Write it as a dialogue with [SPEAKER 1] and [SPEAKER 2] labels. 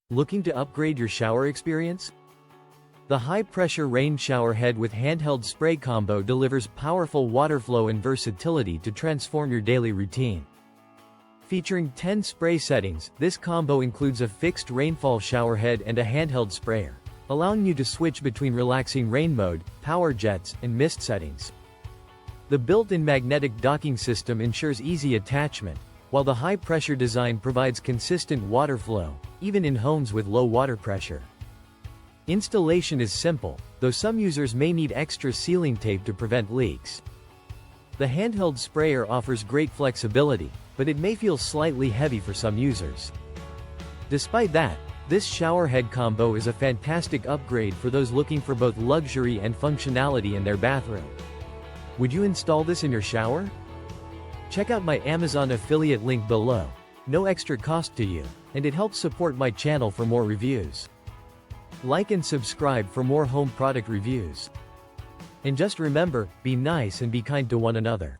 [SPEAKER 1] Looking to upgrade your shower experience? The high-pressure rain shower head with handheld spray combo delivers powerful water flow and versatility to transform your daily routine. Featuring 10 spray settings, this combo includes a fixed rainfall shower head and a handheld sprayer, allowing you to switch between relaxing rain mode, power jets, and mist settings. The built-in magnetic docking system ensures easy attachment, while the high-pressure design provides consistent water flow, even in homes with low water pressure. Installation is simple, though some users may need extra sealing tape to prevent leaks. The handheld sprayer offers great flexibility, but it may feel slightly heavy for some users. Despite that, this showerhead combo is a fantastic upgrade for those looking for both luxury and functionality in their bathroom. Would you install this in your shower? Check out my Amazon affiliate link below. No extra cost to you, and it helps support my channel for more reviews. Like and subscribe for more home product reviews. And just remember, be nice and be kind to one another.